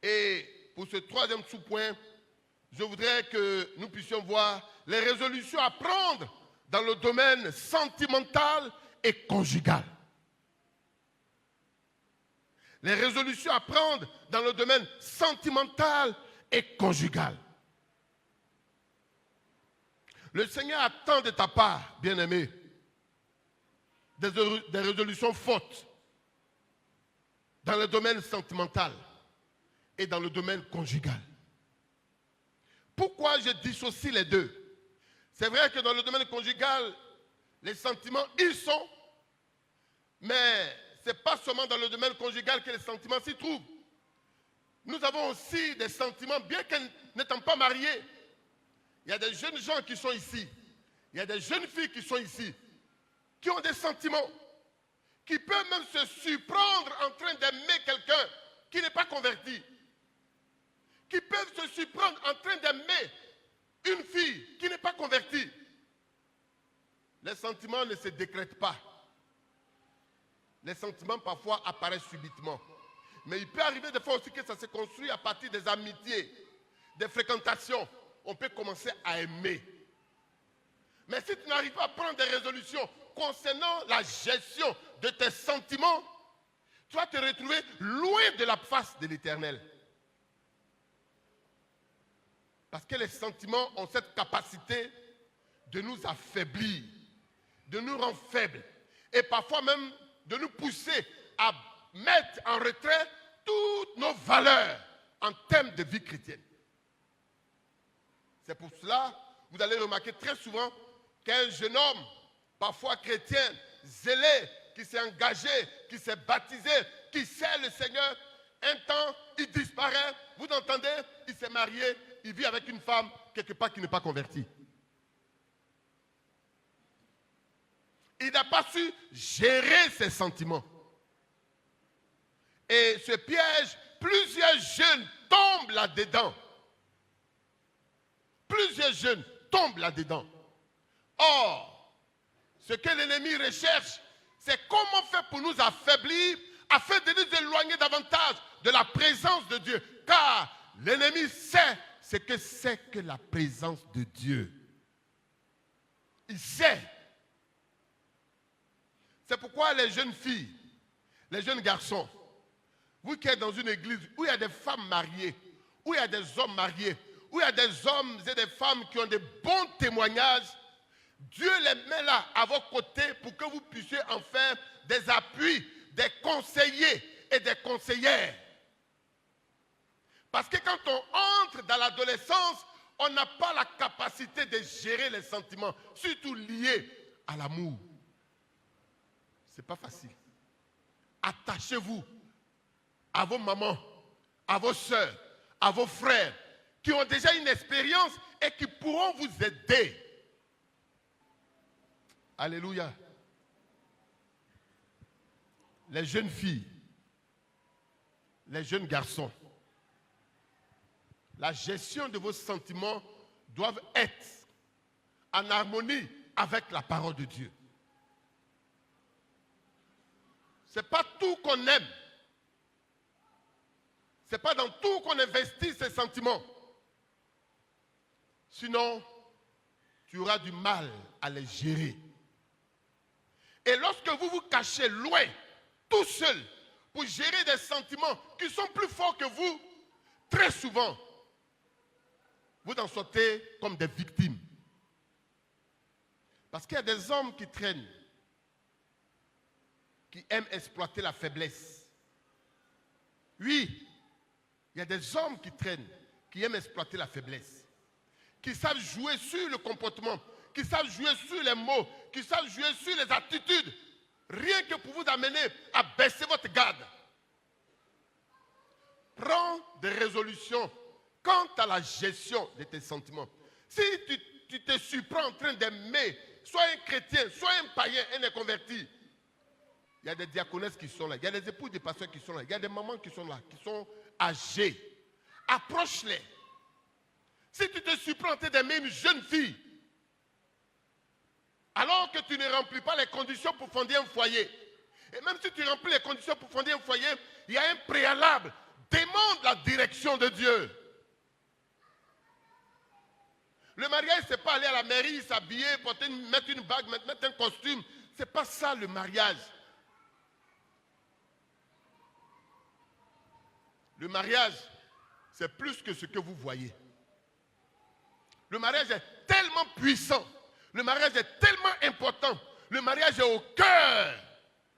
Et pour ce troisième sous-point, je voudrais que nous puissions voir les résolutions à prendre dans le domaine sentimental et conjugal. Les résolutions à prendre dans le domaine sentimental et conjugal. Le Seigneur attend de ta part, bien-aimé, des résolutions fortes dans le domaine sentimental et dans le domaine conjugal. Pourquoi je dissocie les deux? C'est vrai que dans le domaine conjugal, les sentiments, ils sont, mais ce n'est pas seulement dans le domaine conjugal que les sentiments s'y trouvent. Nous avons aussi des sentiments, bien qu'elles n'étant pas mariées. Il y a des jeunes gens qui sont ici. Il y a des jeunes filles qui sont ici, qui ont des sentiments, qui peuvent même se surprendre en train d'aimer quelqu'un qui n'est pas converti. Qui peuvent se surprendre en train d'aimer une fille qui n'est pas convertie. Les sentiments ne se décrètent pas. Les sentiments parfois apparaissent subitement. Mais il peut arriver des fois aussi que ça se construit à partir des amitiés, des fréquentations. On peut commencer à aimer. Mais si tu n'arrives pas à prendre des résolutions concernant la gestion de tes sentiments, tu vas te retrouver loin de la face de l'Éternel. Parce que les sentiments ont cette capacité de nous affaiblir, de nous rendre faibles et parfois même de nous pousser à mettre en retrait toutes nos valeurs en termes de vie chrétienne. C'est pour cela, vous allez remarquer très souvent qu'un jeune homme, parfois chrétien, zélé, qui s'est engagé, qui s'est baptisé, qui sert le Seigneur, un temps, il disparaît, vous entendez, il s'est marié, il vit avec une femme quelque part qui n'est pas convertie. Il n'a pas su gérer ses sentiments. Et ce piège, plusieurs jeunes tombent là-dedans. Plusieurs jeunes tombent là-dedans. Or, ce que l'ennemi recherche, c'est comment faire pour nous affaiblir, afin de nous éloigner davantage de la présence de Dieu. Car l'ennemi sait ce que c'est que la présence de Dieu. Il sait. C'est pourquoi les jeunes filles, les jeunes garçons, vous qui êtes dans une église où il y a des femmes mariées, où il y a des hommes mariés, où il y a des hommes et des femmes qui ont de bons témoignages, Dieu les met là à vos côtés pour que vous puissiez en faire des appuis, des conseillers et des conseillères. Parce que quand on entre dans l'adolescence, on n'a pas la capacité de gérer les sentiments, surtout liés à l'amour. Ce n'est pas facile. Attachez-vous à vos mamans, à vos soeurs, à vos frères, qui ont déjà une expérience et qui pourront vous aider. Alléluia. Les jeunes filles, les jeunes garçons, la gestion de vos sentiments doivent être en harmonie avec la parole de Dieu. Ce n'est pas tout qu'on aime. Ce n'est pas dans tout qu'on investit ses sentiments. Sinon, tu auras du mal à les gérer. Et lorsque vous vous cachez loin, tout seul, pour gérer des sentiments qui sont plus forts que vous, très souvent, vous en sortez comme des victimes. Parce qu'il y a des hommes qui traînent, qui aiment exploiter la faiblesse. Oui, il y a des hommes qui traînent, qui aiment exploiter la faiblesse, qui savent jouer sur le comportement, qui savent jouer sur les mots, qui savent jouer sur les attitudes, rien que pour vous amener à baisser votre garde. Prends des résolutions quant à la gestion de tes sentiments. Si tu te surprends en train d'aimer, soit un chrétien, soit un païen, un inconverti, il y a des diaconesses qui sont là, il y a des épouses des pasteurs qui sont là, il y a des mamans qui sont là, qui sont âgées. Approche-les. Si tu te surprends en train d'aimer une jeune fille, alors que tu ne remplis pas les conditions pour fonder un foyer, et même si tu remplis les conditions pour fonder un foyer, il y a un préalable. Demande la direction de Dieu. Le mariage, ce n'est pas aller à la mairie, s'habiller, mettre une bague, mettre un costume. Ce n'est pas ça le mariage. Le mariage, c'est plus que ce que vous voyez. Le mariage est tellement puissant. Le mariage est tellement important. Le mariage est au cœur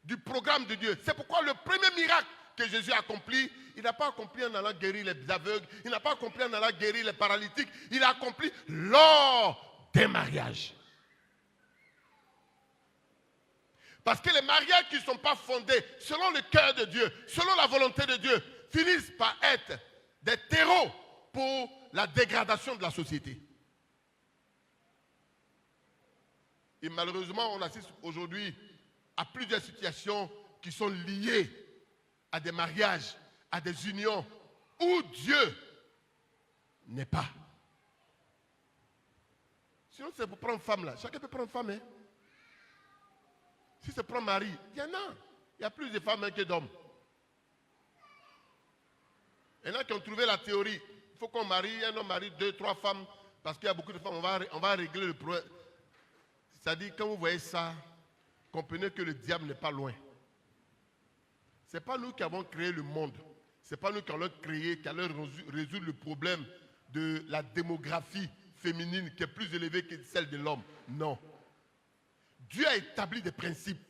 du programme de Dieu. C'est pourquoi le premier miracle que Jésus a accompli, il n'a pas accompli en allant guérir les aveugles, il n'a pas accompli en allant guérir les paralytiques, il a accompli lors des mariages. Parce que les mariages qui ne sont pas fondés selon le cœur de Dieu, selon la volonté de Dieu, finissent par être des terreaux pour la dégradation de la société. Et malheureusement, on assiste aujourd'hui à plusieurs situations qui sont liées à des mariages, à des unions où Dieu n'est pas. Sinon, c'est pour prendre femme là. Chacun peut prendre femme. Hein? Si c'est prendre mari, il y en a. Il y a plus de femmes que d'hommes. Il y en a qui ont trouvé la théorie. Il faut qu'on marie, un homme marie 2, 3 femmes, parce qu'il y a beaucoup de femmes, on va régler le problème. C'est-à-dire, quand vous voyez ça, comprenez que le diable n'est pas loin. Ce n'est pas nous qui avons créé le monde. Ce n'est pas nous qui allons créer, qui allons résoudre le problème de la démographie féminine qui est plus élevée que celle de l'homme. Non. Dieu a établi des principes.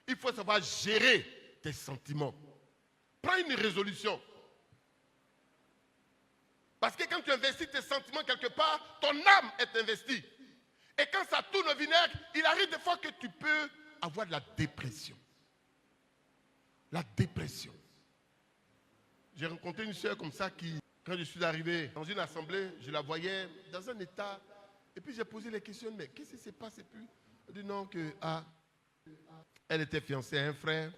Il faut savoir gérer tes sentiments. Prends une résolution. Parce que quand tu investis tes sentiments quelque part, ton âme est investie. Et quand ça tourne au vinaigre, il arrive des fois que tu peux avoir de la dépression. La dépression. J'ai rencontré une soeur comme ça qui, quand je suis arrivé dans une assemblée, je la voyais dans un état. Et puis j'ai posé les questions, mais qu'est-ce qui s'est passé? Puis elle dit non, que elle était fiancée à un frère.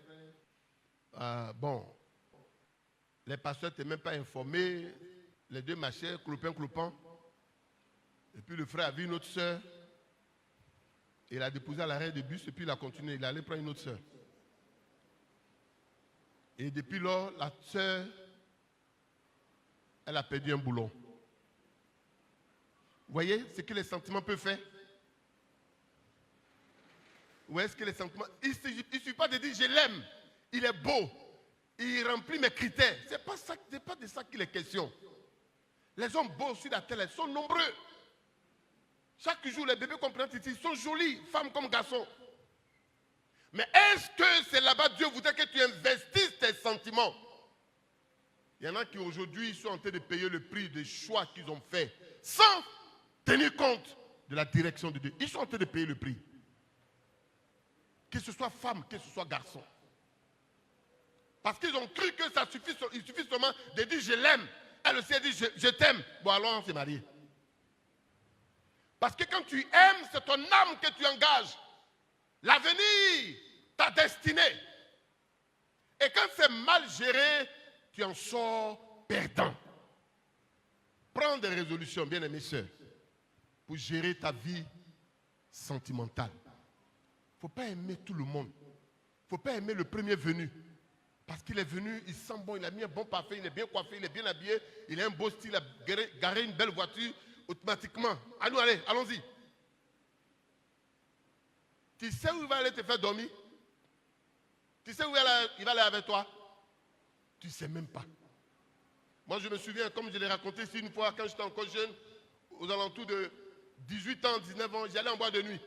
Bon, les pasteurs n'étaient même pas informés. Les deux marchaient, clopin. Et puis le frère a vu une autre soeur. Il a déposé à l'arrêt de bus et puis il a continué. Il allait prendre une autre soeur. Et depuis lors, la soeur, elle a perdu un boulon. Vous voyez ce que les sentiments peuvent faire? Vous voyez ce que les sentiments... Il ne suffit pas de dire je l'aime, il est beau, il remplit mes critères. Ce n'est pas de ça qu'il est question. Les hommes beaux sur la terre, ils sont nombreux. Chaque jour, les bébés comprennent ici, ils sont jolis, femmes comme garçons. Mais est-ce que c'est là-bas Dieu voudrait que tu investisses tes sentiments? Il y en a qui aujourd'hui sont en train de payer le prix des choix qu'ils ont faits sans tenir compte de la direction de Dieu. Ils sont en train de payer le prix. Que ce soit femme, que ce soit garçon. Parce qu'ils ont cru que ça suffit, il suffit seulement de dire je l'aime. Elle aussi a dit je t'aime. Bon alors on s'est mariés. Parce que quand tu aimes, c'est ton âme que tu engages. L'avenir, ta destinée. Et quand c'est mal géré, tu en sors perdant. Prends des résolutions, bien aimés sœurs, pour gérer ta vie sentimentale. Il ne faut pas aimer tout le monde. Il ne faut pas aimer le premier venu. Parce qu'il est venu, il sent bon, il a mis un bon parfum, il est bien coiffé, il est bien habillé, il a un beau style, il a garé une belle voiture, automatiquement. Allons-y. Tu sais où il va aller te faire dormir? Tu sais où il va aller avec toi? Tu ne sais même pas. Moi, je me souviens, comme je l'ai raconté ici une fois, quand j'étais encore jeune, aux alentours de 18 ans, 19 ans, j'allais en boîte de nuit.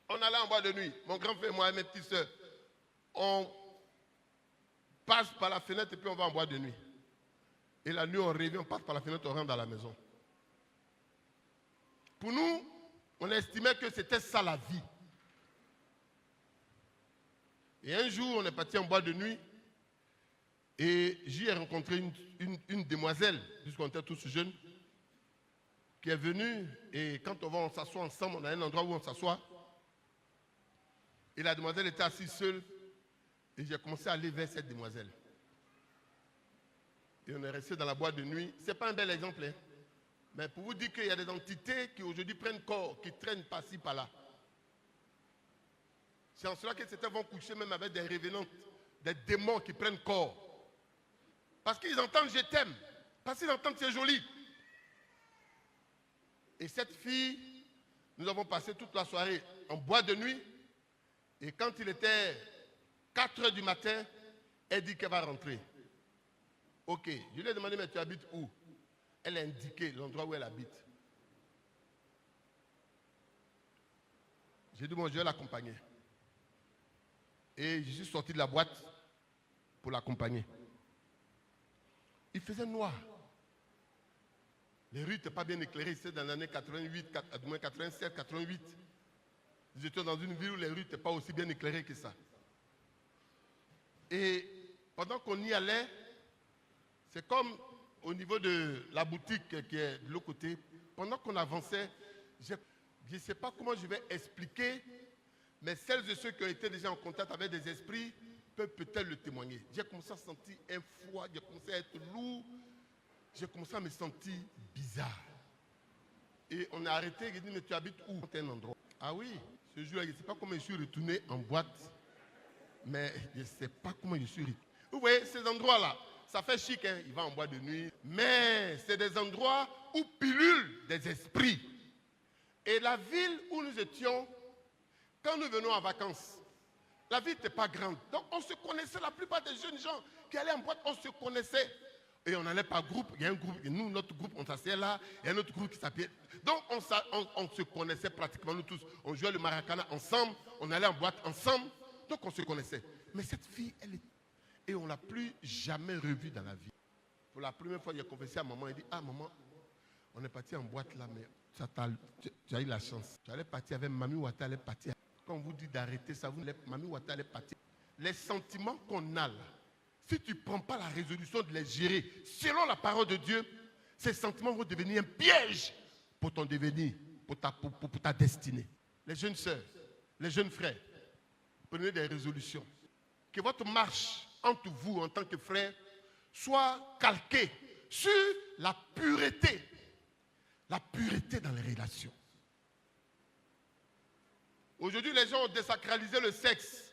On allait en boîte de nuit. Mon grand frère et moi et mes petites soeurs. On passe par la fenêtre et puis on va en boîte de nuit. Et la nuit, on revient, on passe par la fenêtre, on rentre dans la maison. Pour nous, on estimait que c'était ça la vie. Et un jour, on est parti en boîte de nuit et j'y ai rencontré une demoiselle, puisqu'on était tous jeunes, qui est venue et quand on s'assoit ensemble, on a un endroit où on s'assoit. Et la demoiselle était assise seule et j'ai commencé à aller vers cette demoiselle. Et on est resté dans la boîte de nuit. Ce n'est pas un bel exemple, hein? Mais pour vous dire qu'il y a des entités qui aujourd'hui prennent corps, qui traînent par-ci, par-là. C'est en cela que certains vont coucher même avec des revenants, des démons qui prennent corps. Parce qu'ils entendent je t'aime. Parce qu'ils entendent c'est joli. Et cette fille, nous avons passé toute la soirée en boîte de nuit. Et quand il était 4 h du matin, elle dit qu'elle va rentrer. Ok, je lui ai demandé, mais tu habites où? Elle a indiqué l'endroit où elle habite. J'ai dit, bon, je vais l'accompagner. Et je suis sorti de la boîte pour l'accompagner. Il faisait noir. Les rues n'étaient pas bien éclairées. C'était dans l'année 88, 87, 88. Nous étions dans une ville où les rues n'étaient pas aussi bien éclairées que ça. Et pendant qu'on y allait, c'est comme au niveau de la boutique qui est de l'autre côté. Pendant qu'on avançait, je ne sais pas comment je vais expliquer, mais celles et ceux qui ont été déjà en contact avec des esprits peuvent peut-être le témoigner. J'ai commencé à sentir un froid, j'ai commencé à être lourd, j'ai commencé à me sentir bizarre. Et on a arrêté, il dit, mais tu habites où? C'est un endroit. Ah oui, ce jour-là, je ne sais pas comment je suis retourné en boîte, mais je ne sais pas comment je suis retourné. Vous voyez, ces endroits-là, ça fait chic, hein? Il va en boîte de nuit, mais c'est des endroits où pilulent des esprits. Et la ville où nous étions, quand nous venons en vacances, la ville n'était pas grande. Donc on se connaissait, la plupart des jeunes gens qui allaient en boîte, on se connaissait. Et on allait par groupe, il y a un groupe, et nous, notre groupe, on s'asseyait là, et un autre groupe qui s'appelait. Donc on se connaissait pratiquement, nous tous. On jouait le maracana ensemble, on allait en boîte ensemble, donc on se connaissait. Mais cette fille, elle est... Et on ne l'a plus jamais revue dans la vie. Pour la première fois, il a confessé à maman, il dit, ah maman, on est parti en boîte là, mais tu as eu la chance. Tu allais partir avec Mami Wata, elle est partie. Quand on vous dit d'arrêter ça, Mami Wata, elle est partie. Les sentiments qu'on a là, si tu ne prends pas la résolution de les gérer selon la parole de Dieu, ces sentiments vont devenir un piège pour ton devenir, pour ta destinée. Les jeunes sœurs, les jeunes frères, prenez des résolutions. Que votre marche entre vous en tant que frères soit calquée sur la pureté dans les relations. Aujourd'hui, les gens ont désacralisé le sexe.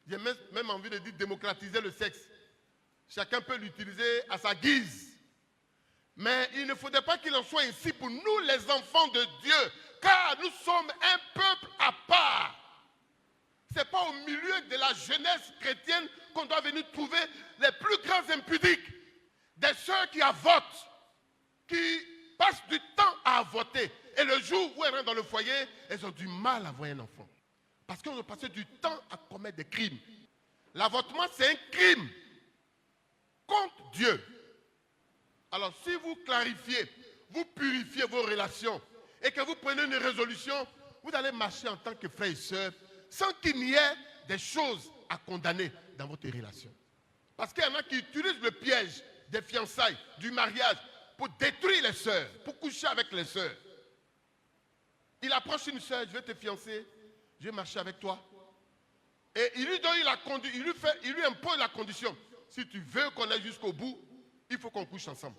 J'ai même envie de dire démocratiser le sexe. Chacun peut l'utiliser à sa guise. Mais il ne faudrait pas qu'il en soit ainsi pour nous, les enfants de Dieu, car nous sommes un peuple à part. Ce n'est pas au milieu de la jeunesse chrétienne qu'on doit venir trouver les plus grands impudiques. Des sœurs qui avotent, qui passent du temps à voter. Et le jour où elles rentrent dans le foyer, elles ont du mal à avoir un enfant. Parce qu'elles ont passé du temps à commettre des crimes. L'avortement, c'est un crime contre Dieu. Alors, si vous clarifiez, vous purifiez vos relations et que vous prenez une résolution, vous allez marcher en tant que frères et sœurs sans qu'il n'y ait des choses à condamner dans votre relation. Parce qu'il y en a qui utilisent le piège des fiançailles, du mariage, pour détruire les sœurs, pour coucher avec les sœurs. Il approche une sœur, je vais te fiancer, je vais marcher avec toi. Et il lui donne il lui impose la condition. Si tu veux qu'on aille jusqu'au bout, il faut qu'on couche ensemble.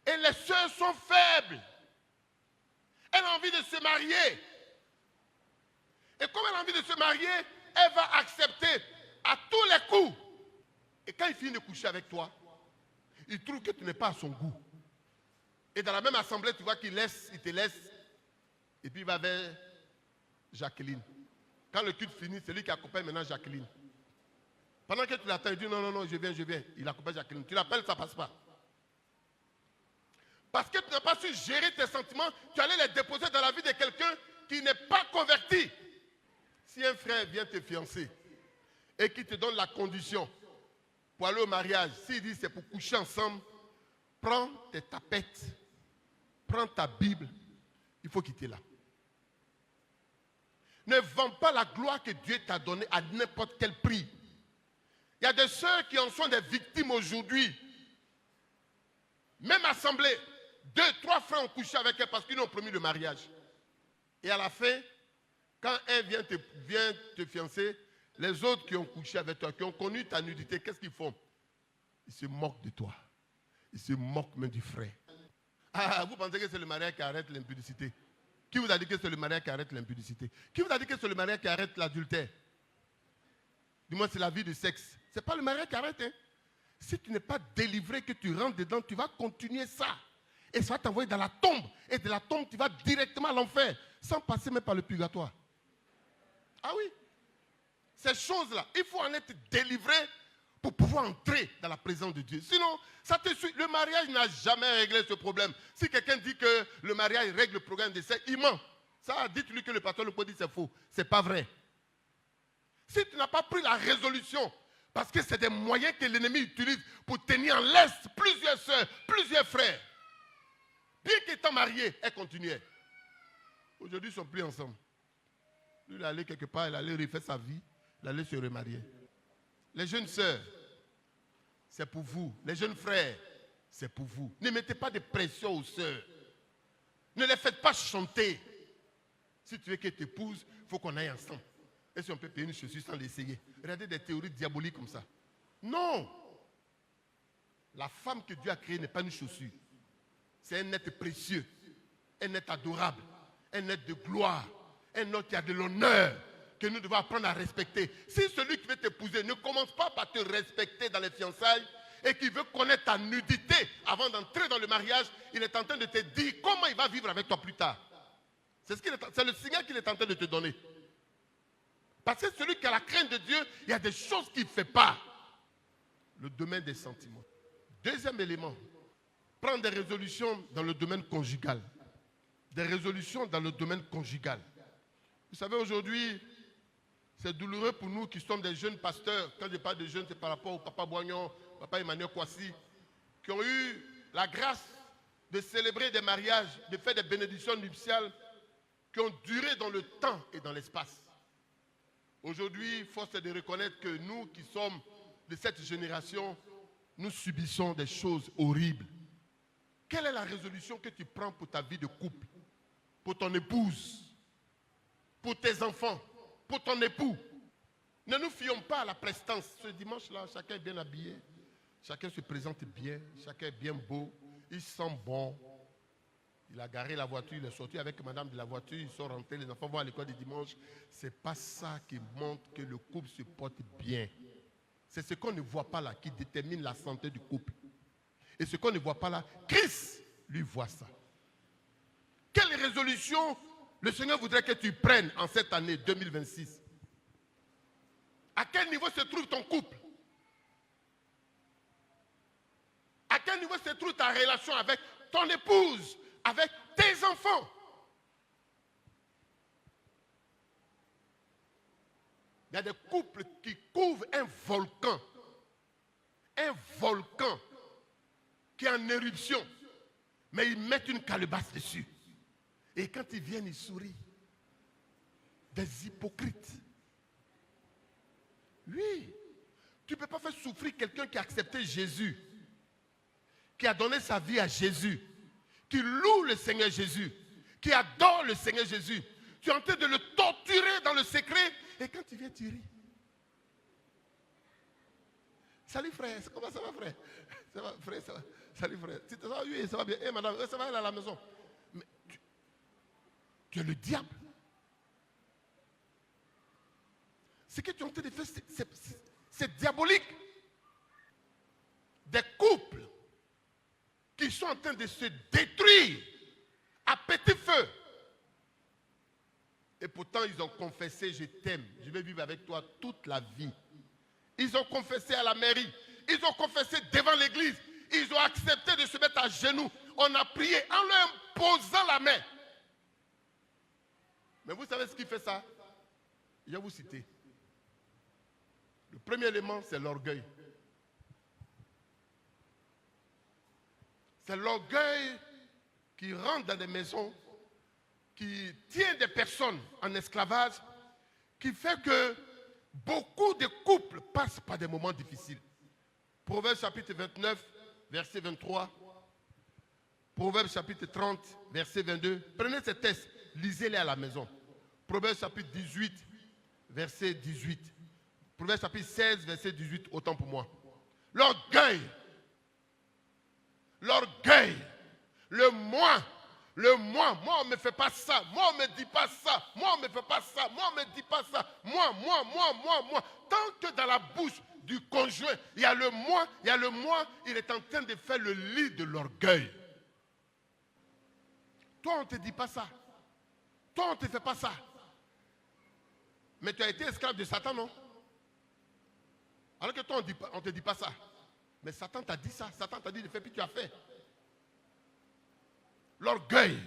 Et les sœurs sont faibles. Elle a envie de se marier. Et comme elle a envie de se marier, elle va accepter à tous les coups. Et quand il finit de coucher avec toi, il trouve que tu n'es pas à son goût. Et dans la même assemblée, tu vois qu'il te laisse. Et puis il va vers Jacqueline. Quand le culte finit, c'est lui qui accompagne maintenant Jacqueline. Pendant que tu l'attends, il dit non, je viens. Il accompagne Jacqueline. Tu l'appelles, ça ne passe pas. Parce que tu n'as pas su gérer tes sentiments, tu allais les déposer dans la vie de quelqu'un qui n'est pas converti. Si un frère vient te fiancer et qui te donne la condition pour aller au mariage, s'il dit c'est pour coucher ensemble, prends tes tapettes, prends ta Bible, il faut quitter là. Ne vends pas la gloire que Dieu t'a donnée à n'importe quel prix. Il y a des sœurs qui en sont des victimes aujourd'hui. Même assemblée, 2, 3 frères ont couché avec elle parce qu'ils ont promis le mariage. Et à la fin, quand elle vient te fiancer, les autres qui ont couché avec toi, qui ont connu ta nudité, qu'est-ce qu'ils font? Ils se moquent de toi. Ils se moquent même du frère. Ah, vous pensez que c'est le mariage qui arrête l'impudicité? Qui vous a dit que c'est le mariage qui arrête l'impudicité? Qui vous a dit que c'est le mariage qui arrête l'adultère? Du moins, c'est la vie du sexe. Ce n'est pas le mariage qui arrête. Hein? Si tu n'es pas délivré, que tu rentres dedans, tu vas continuer ça. Et ça va t'envoyer dans la tombe. Et de la tombe, tu vas directement à l'enfer, sans passer même par le purgatoire. Ah oui. Ces choses-là, il faut en être délivré pour pouvoir entrer dans la présence de Dieu. Sinon, ça te suit. Le mariage n'a jamais réglé ce problème. Si quelqu'un dit que le mariage règle le problème de sexe, il ment. Ça, dites-lui que le pasteur le peut dire c'est faux. Ce n'est pas vrai. Si tu n'as pas pris la résolution, parce que c'est des moyens que l'ennemi utilise pour tenir en laisse plusieurs soeurs, plusieurs frères. Bien qu'étant mariés, elles continuaient. Aujourd'hui, ils ne sont plus ensemble. Lui, il allait quelque part, il allait refaire sa vie, il allait se remarier. Les jeunes sœurs, c'est pour vous. Les jeunes frères, c'est pour vous. Ne mettez pas de pression aux sœurs. Ne les faites pas chanter. Si tu veux qu'elle t'épouse, il faut qu'on aille ensemble. Et si on peut payer une chaussure sans l'essayer? Regardez des théories diaboliques comme ça. Non. La femme que Dieu a créée n'est pas une chaussure. C'est un être précieux, un être adorable, un être de gloire, un être qui a de l'honneur, que nous devons apprendre à respecter. Si celui qui veut t'épouser ne commence pas par te respecter dans les fiançailles et qui veut connaître ta nudité avant d'entrer dans le mariage, il est en train de te dire comment il va vivre avec toi plus tard. C'est le signal qu'il est en train de te donner. Parce que celui qui a la crainte de Dieu, il y a des choses qu'il ne fait pas. Le domaine des sentiments. Deuxième élément, prendre des résolutions dans le domaine conjugal. Des résolutions dans le domaine conjugal. Vous savez, aujourd'hui, c'est douloureux pour nous qui sommes des jeunes pasteurs. Quand je parle de jeunes, c'est par rapport au papa Boignon, papa Emmanuel Kouassi, qui ont eu la grâce de célébrer des mariages, de faire des bénédictions nuptiales qui ont duré dans le temps et dans l'espace. Aujourd'hui, force est de reconnaître que nous qui sommes de cette génération, nous subissons des choses horribles. Quelle est la résolution que tu prends pour ta vie de couple, pour ton épouse, pour tes enfants, pour ton époux? Ne nous fions pas à la prestance. Ce dimanche-là, chacun est bien habillé, chacun se présente bien, chacun est bien beau, il sent bon. Il a garé la voiture, il est sorti avec madame de la voiture, ils sont rentrés, les enfants vont à l'école du dimanche. Ce n'est pas ça qui montre que le couple se porte bien. C'est ce qu'on ne voit pas là qui détermine la santé du couple. Et ce qu'on ne voit pas là, Christ, lui, voit ça. Quelle résolution le Seigneur voudrait que tu prennes en cette année 2026? À quel niveau se trouve ton couple? À quel niveau se trouve ta relation avec ton épouse, avec tes enfants? Il y a des couples qui couvrent un volcan qui est en éruption, mais ils mettent une calebasse dessus. Et quand ils viennent, ils sourient. Des hypocrites. Oui, tu ne peux pas faire souffrir quelqu'un qui a accepté Jésus, qui a donné sa vie à Jésus, qui loue le Seigneur Jésus, qui adore le Seigneur Jésus. Tu es en train de le torturer dans le secret, et quand tu viens, tu ris. Salut frère, comment ça va frère? Ça va frère, ça va. Salut frère. Si ça va, oui, ça va bien. Eh madame, ça va aller à la maison. Mais tu es le diable. Ce que tu es en train de faire, c'est diabolique. Des couples qui sont en train de se détruire à petit feu. Et pourtant, ils ont confessé, je t'aime, je vais vivre avec toi toute la vie. Ils ont confessé à la mairie, ils ont confessé devant l'église, ils ont accepté de se mettre à genoux. On a prié en leur posant la main. Mais vous savez ce qui fait ça? Je vais vous citer. Le premier élément, c'est l'orgueil. C'est l'orgueil qui rentre dans des maisons, qui tient des personnes en esclavage, qui fait que beaucoup de couples passent par des moments difficiles. Proverbes chapitre 29, verset 23. Proverbes chapitre 30, verset 22. Prenez ces textes, lisez-les à la maison. Proverbes chapitre 18, verset 18. Proverbes chapitre 16, verset 18, autant pour moi. L'orgueil. L'orgueil. Le moi, moi on ne me fait pas ça, moi on ne me dit pas ça, moi on ne me fait pas ça, moi on ne me dit pas ça, moi. Tant que dans la bouche du conjoint. Il y a le moi, il est en train de faire le lit de l'orgueil. Toi, on ne te dit pas ça. Toi, on ne te fait pas ça. Mais tu as été esclave de Satan, non? Alors que toi, on ne te dit pas ça. Mais Satan t'a dit ça. Satan t'a dit de faire, puis tu as fait. L'orgueil.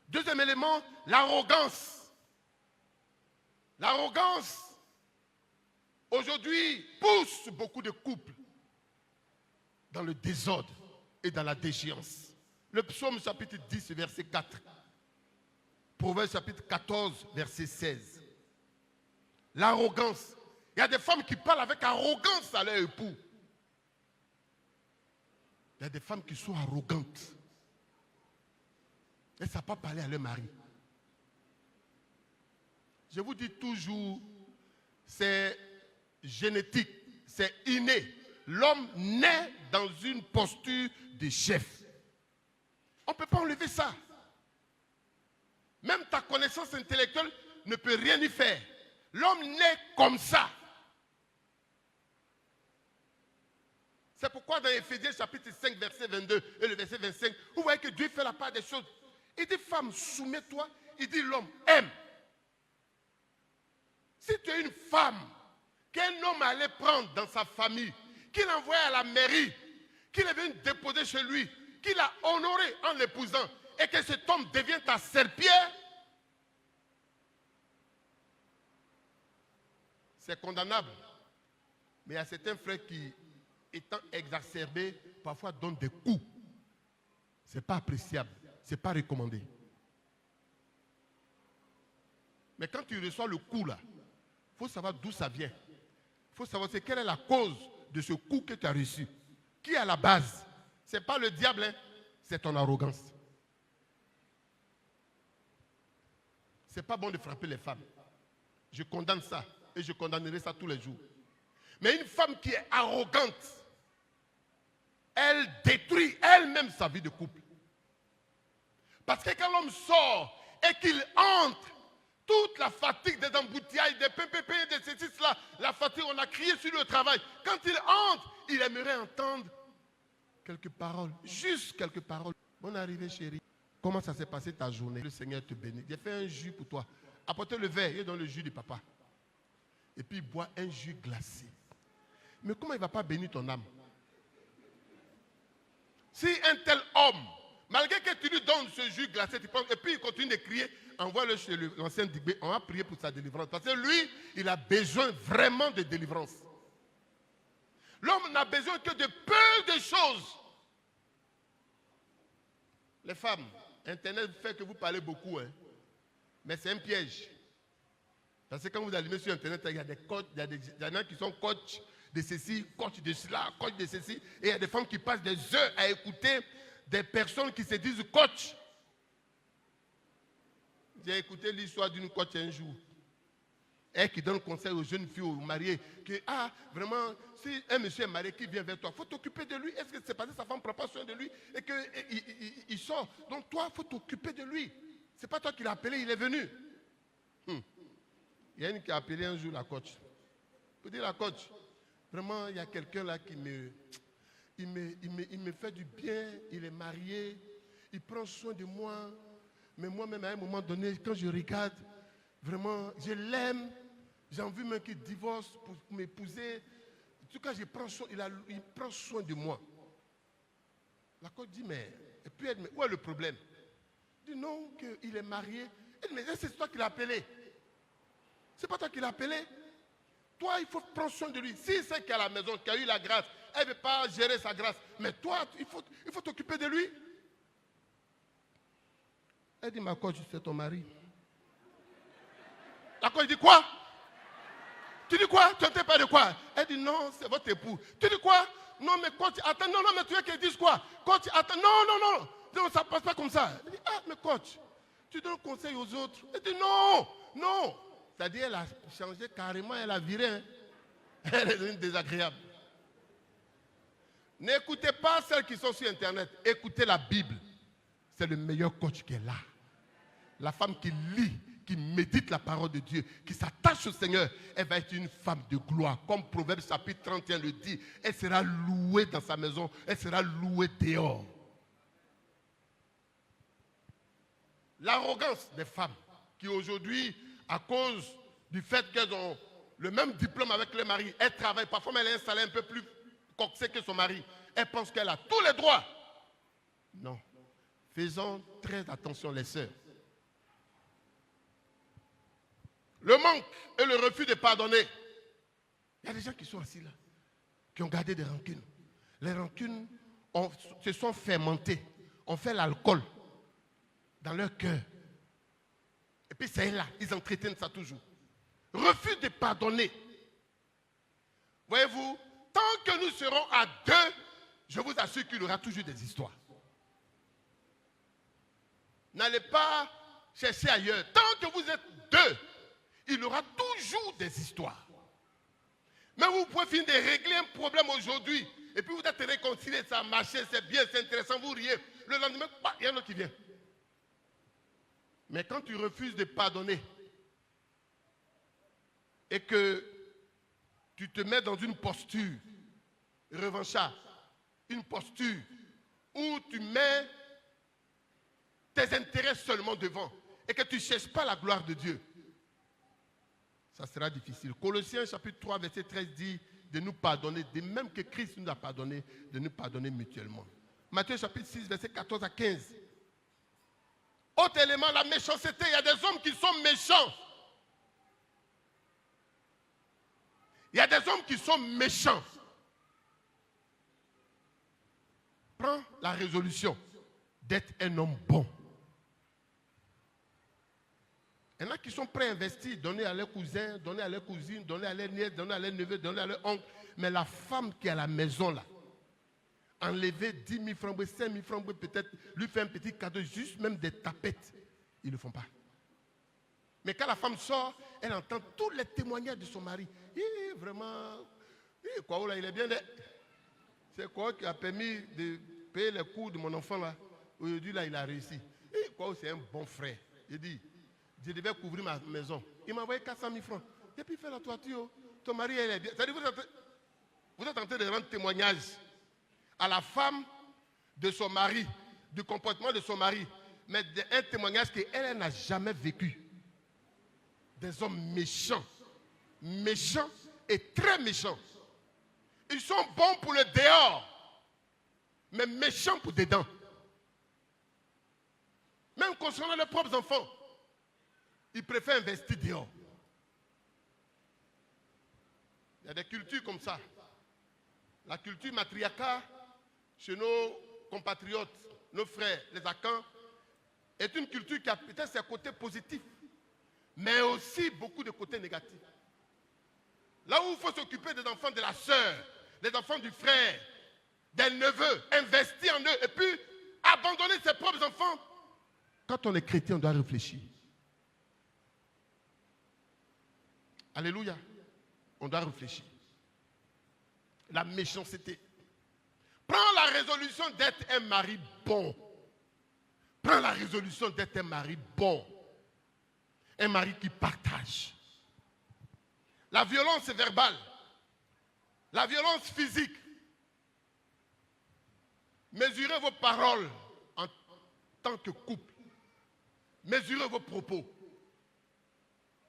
Deuxième élément, l'arrogance. L'arrogance, aujourd'hui, pousse beaucoup de couples dans le désordre et dans la déchéance. Le psaume chapitre 10, verset 4. Proverbe chapitre 14, verset 16. L'arrogance. Il y a des femmes qui parlent avec arrogance à leur époux. Il y a des femmes qui sont arrogantes. Elles ne savent pas parler à leur mari. Je vous dis toujours, c'est génétique, c'est inné. L'homme naît dans une posture de chef. On ne peut pas enlever ça. Même ta connaissance intellectuelle ne peut rien y faire. L'homme naît comme ça. C'est pourquoi dans Éphésiens chapitre 5, verset 22 et le verset 25, vous voyez que Dieu fait la part des choses. Il dit, femme, soumets-toi. Il dit, l'homme aime. Si tu es une femme qu'un homme allait prendre dans sa famille, qu'il envoyait à la mairie, qu'il est venu déposer chez lui, qu'il a honoré en l'épousant, et que cet homme devienne ta serpillère, c'est condamnable. Mais il y a certains frères qui, étant exacerbés, parfois donnent des coups. Ce n'est pas appréciable, ce n'est pas recommandé. Mais quand tu reçois le coup là, il faut savoir d'où ça vient. Il faut savoir quelle est la cause de ce coup que tu as reçu. Qui est à la base? Ce n'est pas le diable, hein? C'est ton arrogance. Ce n'est pas bon de frapper les femmes. Je condamne ça et je condamnerai ça tous les jours. Mais une femme qui est arrogante, elle détruit elle-même sa vie de couple. Parce que quand l'homme sort et qu'il entre, toute la fatigue des embouteillages, des PPP, de ceci, cela, la fatigue, on a crié sur le travail. Quand il entre, il aimerait entendre quelques paroles, juste quelques paroles. Bonne arrivée, chérie. Comment ça s'est passé ta journée? Le Seigneur te bénit. J'ai fait un jus pour toi. Apportez le verre, il est dans le jus du papa. Et puis il boit un jus glacé. Mais comment il ne va pas bénir ton âme? Si un tel homme, malgré que tu lui donnes ce jus glacé, tu penses, et puis il continue de crier, envoie-le chez l'ancien Digbé, on va prier pour sa délivrance. Parce que lui, il a besoin vraiment de délivrance. L'homme n'a besoin que de peu de choses. Les femmes, Internet fait que vous parlez beaucoup, hein. Mais c'est un piège. Parce que quand vous allumez sur Internet, il y a des coachs, il y en a qui sont coachs de ceci, coach de cela, coach de ceci. Et il y a des femmes qui passent des heures à écouter des personnes qui se disent coach. J'ai écouté l'histoire d'une coach un jour. Elle qui donne conseil aux jeunes filles, aux mariés, que, vraiment, si un monsieur est marié qui vient vers toi, il faut t'occuper de lui. Est-ce que c'est parce que sa femme ne prend pas soin de lui et qu'il sort? Donc toi, il faut t'occuper de lui. Ce n'est pas toi qui l'as appelé, il est venu. Il y a une qui a appelé un jour la coach. Pour dire la coach, vraiment, il y a quelqu'un là qui il me fait du bien, il est marié, il prend soin de moi. Mais moi-même, à un moment donné, quand je regarde, vraiment, je l'aime. J'ai envie même qu'il divorce pour m'épouser. En tout cas, il prend soin de moi. La coach dit, mais... Et puis elle dit, mais où est le problème? Il dit, non, qu'il est marié. Elle dit, mais c'est toi qui l'as appelé. C'est pas toi qui l'as appelé. Toi, il faut prendre soin de lui. Si c'est qu'à la maison, qui a eu la grâce, elle ne veut pas gérer sa grâce. Mais toi, il faut t'occuper de lui. Elle dit, ma coach, c'est ton mari. La coach dit, quoi? Tu dis quoi? Tu n'entends pas de quoi? Elle dit, non, c'est votre époux. Tu dis quoi? Non, mais coach, attends, non, mais tu veux qu'elle dise quoi? Coach, attends, non, ça ne passe pas comme ça. Elle dit, mais coach, tu donnes conseil aux autres. Elle dit, non. C'est-à-dire, elle a changé carrément, elle a viré. Hein. Elle est devenue désagréable. N'écoutez pas celles qui sont sur Internet. Écoutez la Bible. C'est le meilleur coach qui est là. La femme qui lit, qui médite la parole de Dieu, qui s'attache au Seigneur, elle va être une femme de gloire. Comme Proverbe chapitre 31 le dit, elle sera louée dans sa maison, elle sera louée dehors. L'arrogance des femmes qui aujourd'hui, à cause du fait qu'elles ont le même diplôme avec le mari, elles travaillent, parfois elle a un salaire un peu plus coxé que son mari, elle pense qu'elle a tous les droits. Non. Faisons très attention les sœurs. Le manque et le refus de pardonner. Il y a des gens qui sont assis là, qui ont gardé des rancunes. Les rancunes se sont fermentées. On fait l'alcool dans leur cœur. Et puis c'est là, ils entretiennent ça toujours. Refus de pardonner. Voyez-vous, tant que nous serons à deux, je vous assure qu'il y aura toujours des histoires. N'allez pas chercher ailleurs. Tant que vous êtes deux, il y aura toujours des histoires. Mais vous pouvez finir de régler un problème aujourd'hui. Et puis vous êtes réconciliés, ça a marché, c'est bien, c'est intéressant, vous riez. Le lendemain, il y en a un autre qui vient. Mais quand tu refuses de pardonner et que tu te mets dans une posture revancharde, une posture où tu mets tes intérêts seulement devant et que tu ne cherches pas la gloire de Dieu, ça sera difficile. Colossiens chapitre 3 verset 13 dit de nous pardonner, de même que Christ nous a pardonné, de nous pardonner mutuellement. Matthieu chapitre 6 verset 14 à 15. Autre élément, la méchanceté. Il y a des hommes qui sont méchants. Il y a des hommes qui sont méchants. Prends la résolution d'être un homme bon. Il y en a qui sont prêts à investir, donner à leurs cousins, donner à leurs cousines, donner à leurs nièces, donner à leurs neveux, donner à leurs oncles. Mais la femme qui est à la maison là, enlever 10 000 francs, 5 000 francs, peut-être lui faire un petit cadeau, juste même des tapettes, ils ne le font pas. Mais quand la femme sort, elle entend tous les témoignages de son mari. Vraiment, quoi là, il est bien. C'est quoi qui a permis de payer les cours de mon enfant là. Aujourd'hui là, il a réussi. Quoi, c'est un bon frère. Il dit, je devais couvrir ma maison. Il m'a envoyé 400 000 francs. Et puis il fait la toiture. Ton mari, elle est bien. C'est-à-dire, vous êtes en train de rendre témoignage à la femme de son mari, du comportement de son mari, mais un témoignage qu'elle n'a jamais vécu. Des hommes méchants, méchants et très méchants. Ils sont bons pour le dehors, mais méchants pour dedans. Même concernant leurs propres enfants, ils préfèrent investir dehors. Il y a des cultures comme ça. La culture matriarcale, chez nos compatriotes, nos frères, les Akans, est une culture qui a peut-être ses côtés positifs, mais aussi beaucoup de côtés négatifs. Là où il faut s'occuper des enfants de la sœur, des enfants du frère, des neveux, investir en eux, et puis abandonner ses propres enfants. Quand on est chrétien, on doit réfléchir. Alléluia. On doit réfléchir. La méchanceté. Prends la résolution d'être un mari bon. Prends la résolution d'être un mari bon. Un mari qui partage. La violence verbale. La violence physique. Mesurez vos paroles en tant que couple. Mesurez vos propos.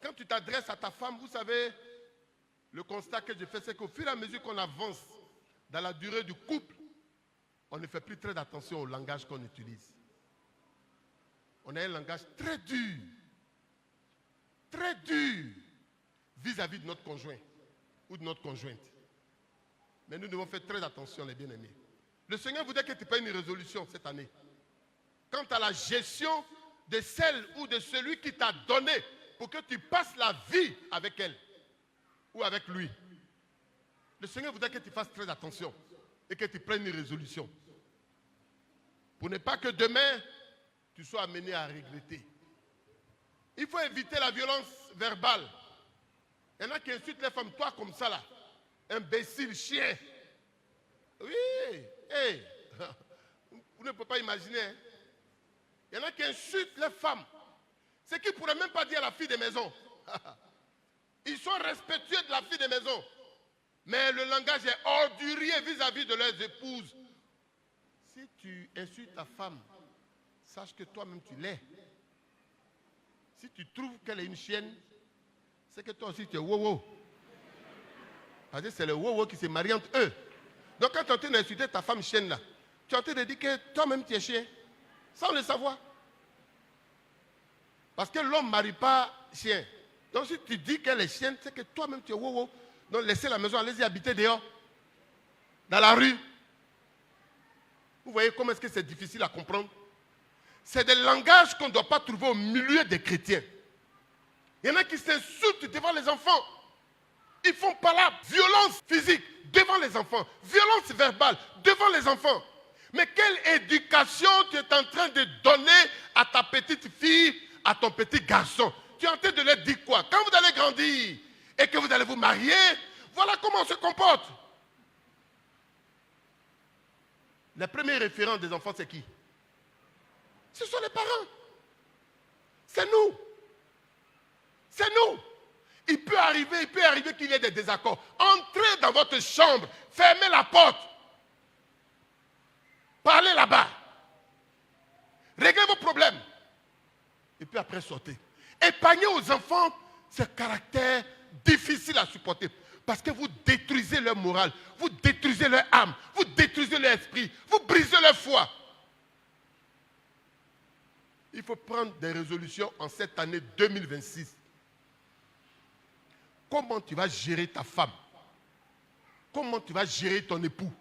Quand tu t'adresses à ta femme, vous savez, le constat que je fais, c'est qu'au fur et à mesure qu'on avance dans la durée du couple, on ne fait plus très attention au langage qu'on utilise. On a un langage très dur vis-à-vis de notre conjoint ou de notre conjointe. Mais nous devons faire très attention, les bien-aimés. Le Seigneur voudrait que tu prennes une résolution cette année. Quant à la gestion de celle ou de celui qui t'a donné pour que tu passes la vie avec elle ou avec lui. Le Seigneur voudrait que tu fasses très attention et que tu prennes une résolution. Pour ne pas que demain, tu sois amené à regretter. Il faut éviter la violence verbale. Il y en a qui insultent les femmes, toi comme ça là, imbécile, chien. Oui, hey. Vous ne pouvez pas imaginer. Hein? Il y en a qui insultent les femmes. C'est qu'ils ne pourraient même pas dire à la fille des maisons. Ils sont respectueux de la fille des maisons. Mais le langage est ordurier vis-à-vis de leurs épouses. Si tu insultes ta femme, sache que toi-même tu l'es. Si tu trouves qu'elle est une chienne, c'est que toi aussi tu es wow-wow. Parce que c'est le wow-wow qui se marie entre eux. Donc quand tu es en train d'insulter ta femme chienne là, tu es en train de dire que toi-même tu es chien, sans le savoir. Parce que l'homme ne marie pas chien. Donc si tu dis qu'elle est chienne, c'est que toi-même tu es wow-wow. Donc laissez la maison, allez-y habiter dehors, dans la rue. Vous voyez comment est-ce que c'est difficile à comprendre? C'est des langages qu'on ne doit pas trouver au milieu des chrétiens. Il y en a qui s'insultent devant les enfants. Ils font par là violence physique devant les enfants, violence verbale devant les enfants. Mais quelle éducation tu es en train de donner à ta petite fille, à ton petit garçon? Tu es en train de leur dire quoi? Quand vous allez grandir et que vous allez vous marier, voilà comment on se comporte. Les premiers référents des enfants, c'est qui? Ce sont les parents. C'est nous. C'est nous. Il peut arriver qu'il y ait des désaccords. Entrez dans votre chambre, fermez la porte. Parlez là-bas. Réglez vos problèmes. Et puis après, sortez. Épargnez aux enfants ce caractère difficile à supporter. Parce que vous détruisez leur morale, vous détruisez leur âme, vous détruisez leur esprit, vous brisez leur foi. Il faut prendre des résolutions en cette année 2026. Comment tu vas gérer ta femme? Comment tu vas gérer ton époux?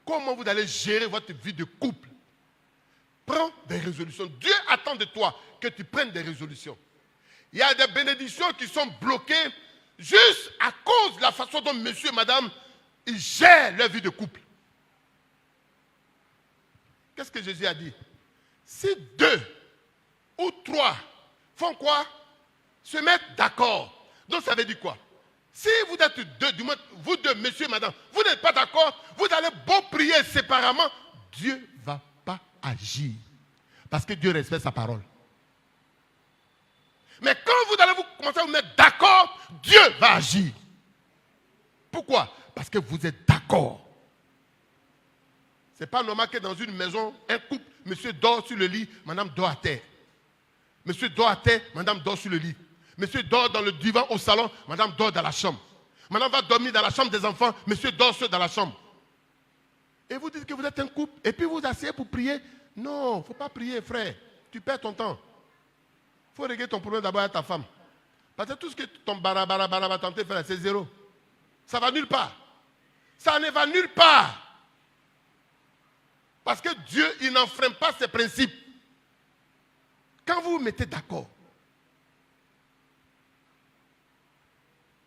Comment vous allez gérer votre vie de couple? Prends des résolutions. Dieu attend de toi que tu prennes des résolutions. Il y a des bénédictions qui sont bloquées juste à cause de la façon dont monsieur et madame ils gèrent leur vie de couple. Qu'est-ce que Jésus a dit? Si 2 ou 3 font quoi? Se mettre d'accord. Donc ça veut dire quoi? Si vous êtes 2, du moins vous 2, monsieur et madame, vous n'êtes pas d'accord, vous allez beau prier séparément, Dieu ne va pas agir. Parce que Dieu respecte sa parole. Mais quand vous allez commencer à vous mettre d'accord, Dieu va agir. Pourquoi? Parce que vous êtes d'accord. Ce n'est pas normal que dans une maison, un couple, monsieur dort sur le lit, madame dort à terre. Monsieur dort à terre, madame dort sur le lit. Monsieur dort dans le divan au salon, madame dort dans la chambre. Madame va dormir dans la chambre des enfants, monsieur dort seul dans la chambre. Et vous dites que vous êtes un couple, et puis vous asseyez pour prier. Non, il ne faut pas prier, frère. Tu perds ton temps. Il faut régler ton problème d'abord à ta femme. Parce que tout ce que ton barabara va tenter de faire, c'est zéro. Ça va nulle part. Ça ne va nulle part. Parce que Dieu, il n'enfreint pas ses principes. Quand vous vous mettez d'accord,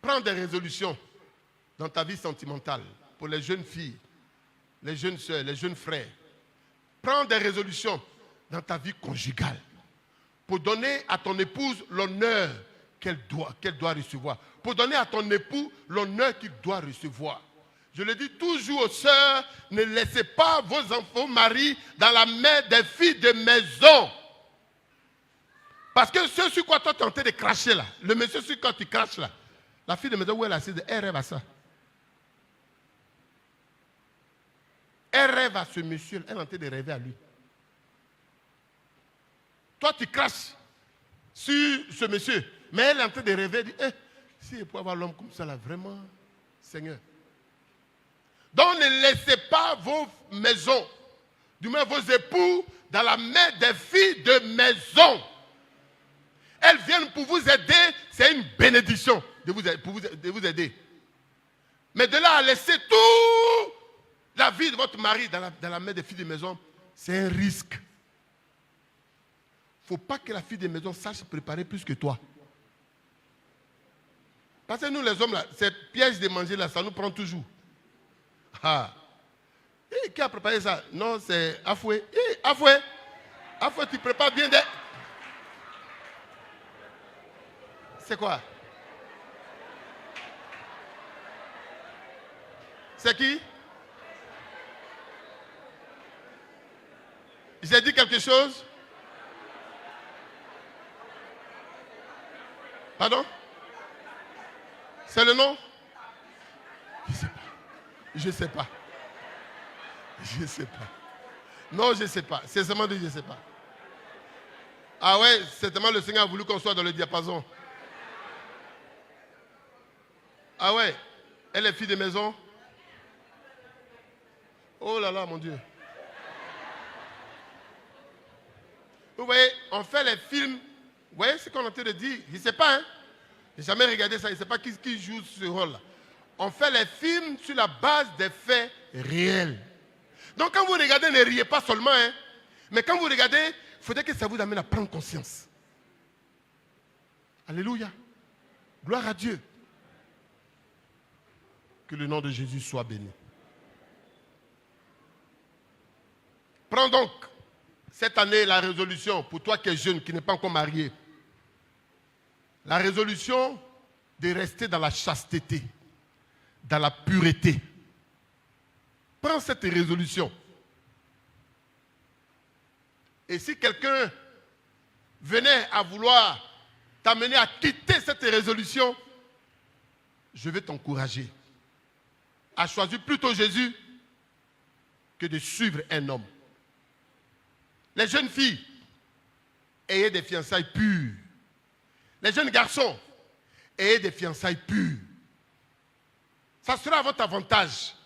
prends des résolutions dans ta vie sentimentale pour les jeunes filles, les jeunes soeurs, les jeunes frères. Prends des résolutions dans ta vie conjugale pour donner à ton épouse l'honneur qu'elle doit recevoir. Pour donner à ton époux l'honneur qu'il doit recevoir. Je le dis toujours aux sœurs, ne laissez pas vos enfants, vos maris dans la main des filles de maison. Parce que ce sur quoi toi tu es en train de cracher là, le monsieur sur quoi tu craches là, la fille de maison où elle est assise, elle rêve à ça. Elle rêve à ce monsieur, elle est en train de rêver à lui. Toi tu craches sur ce monsieur, mais elle est en train de rêver, elle dit, si elle peut avoir l'homme comme ça là, vraiment, Seigneur. Donc ne laissez pas vos maisons, du moins vos époux, dans la main des filles de maison. Elles viennent pour vous aider, c'est une bénédiction de vous aider. Mais de là à laisser toute la vie de votre mari dans la main des filles de maison, c'est un risque. Il ne faut pas que la fille de maison sache se préparer plus que toi. Parce que nous les hommes, là, ces pièges de manger, là, ça nous prend toujours. Ah. Et qui a préparé ça? Non, c'est Afoué. Afoué, tu prépares bien des... C'est quoi? C'est qui? J'ai dit quelque chose? Pardon? C'est le nom? Je ne sais pas. Je ne sais pas. Non, je ne sais pas. C'est seulement dit, je ne sais pas. Ah ouais, certainement le Seigneur a voulu qu'on soit dans le diapason. Ah ouais, elle est fille de maison. Oh là là, mon Dieu. Vous voyez, on fait les films. Vous voyez ce qu'on est en train de dire? Je ne sais pas, hein. Je n'ai jamais regardé ça. Je ne sais pas qui joue ce rôle-là. On fait les films sur la base des faits réels. Donc quand vous regardez, ne riez pas seulement, hein. Mais quand vous regardez, il faudrait que ça vous amène à prendre conscience. Alléluia. Gloire à Dieu. Que le nom de Jésus soit béni. Prends donc cette année la résolution, pour toi qui es jeune, qui n'est pas encore marié, la résolution de rester dans la chasteté, dans la pureté. Prends cette résolution. Et si quelqu'un venait à vouloir t'amener à quitter cette résolution, je vais t'encourager à choisir plutôt Jésus que de suivre un homme. Les jeunes filles, ayez des fiançailles pures. Les jeunes garçons, ayez des fiançailles pures. Ça sera à votre avantage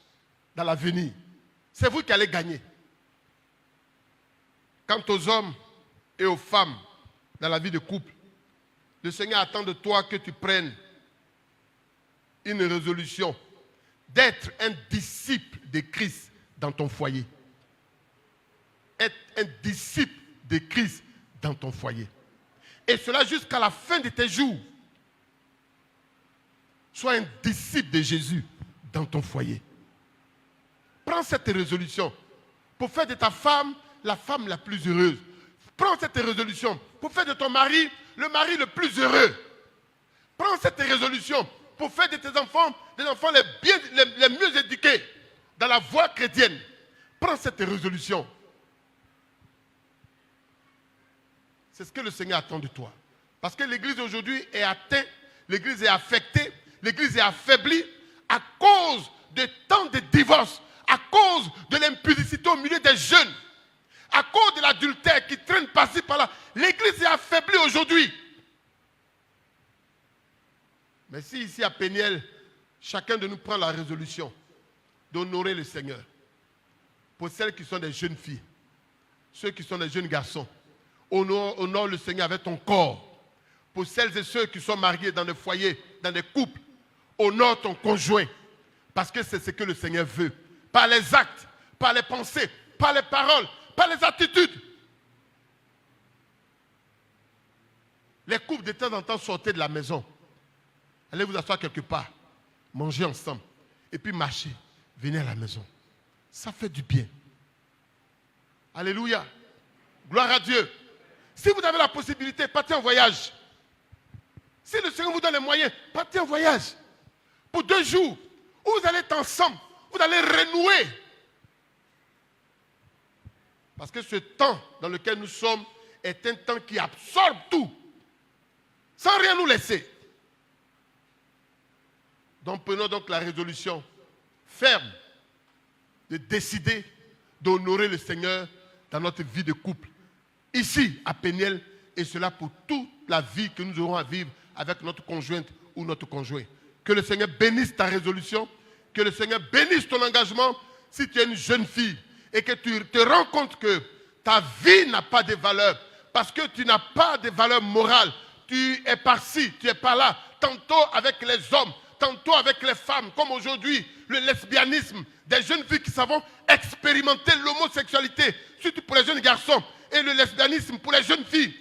dans l'avenir. C'est vous qui allez gagner. Quant aux hommes et aux femmes dans la vie de couple, le Seigneur attend de toi que tu prennes une résolution d'être un disciple de Christ dans ton foyer. Être un disciple de Christ dans ton foyer. Et cela jusqu'à la fin de tes jours. Sois un disciple de Jésus dans ton foyer. Prends cette résolution pour faire de ta femme la femme la plus heureuse. Prends cette résolution pour faire de ton mari le mari le plus heureux. Prends cette résolution pour faire de tes enfants des enfants les mieux éduqués dans la voie chrétienne. Prends cette résolution. C'est ce que le Seigneur attend de toi. Parce que l'Église aujourd'hui est atteinte, l'Église est affectée, l'Église est affaiblie à cause de tant de divorces, à cause de l'impudicité au milieu des jeunes, à cause de l'adultère qui traîne par-ci par-là. L'Église est affaiblie aujourd'hui. Mais si ici à Péniel, chacun de nous prend la résolution d'honorer le Seigneur, pour celles qui sont des jeunes filles, ceux qui sont des jeunes garçons, honore le Seigneur avec ton corps. Pour celles et ceux qui sont mariés dans des foyers, dans des couples, honore ton conjoint. Parce que c'est ce que le Seigneur veut. Par les actes, par les pensées, par les paroles, par les attitudes. Les couples de temps en temps sortez de la maison. Allez vous asseoir quelque part. Mangez ensemble. Et puis marchez. Venez à la maison. Ça fait du bien. Alléluia. Gloire à Dieu. Si vous avez la possibilité, partez en voyage. Si le Seigneur vous donne les moyens, partez en voyage. Pour 2 jours, où vous allez être ensemble, vous allez renouer. Parce que ce temps dans lequel nous sommes est un temps qui absorbe tout, sans rien nous laisser. Donc prenons donc la résolution ferme de décider d'honorer le Seigneur dans notre vie de couple. Ici, à Péniel, et cela pour toute la vie que nous aurons à vivre avec notre conjointe ou notre conjoint. Que le Seigneur bénisse ta résolution, que le Seigneur bénisse ton engagement. Si tu es une jeune fille et que tu te rends compte que ta vie n'a pas de valeur, parce que tu n'as pas de valeur morale, tu es par-ci, tu es par-là, tantôt avec les hommes, tantôt avec les femmes, comme aujourd'hui, le lesbianisme, des jeunes filles qui savent expérimenter l'homosexualité, surtout pour les jeunes garçons, et le lesbianisme pour les jeunes filles.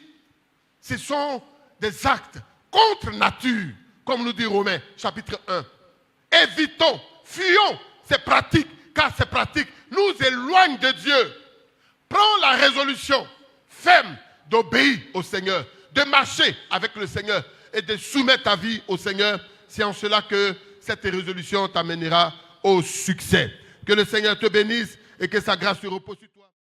Ce sont des actes contre nature, comme nous dit Romains, chapitre 1. Évitons, fuyons ces pratiques, car ces pratiques nous éloignent de Dieu. Prends la résolution ferme d'obéir au Seigneur, de marcher avec le Seigneur et de soumettre ta vie au Seigneur. C'est en cela que cette résolution t'amènera au succès. Que le Seigneur te bénisse et que sa grâce se repose sur toi.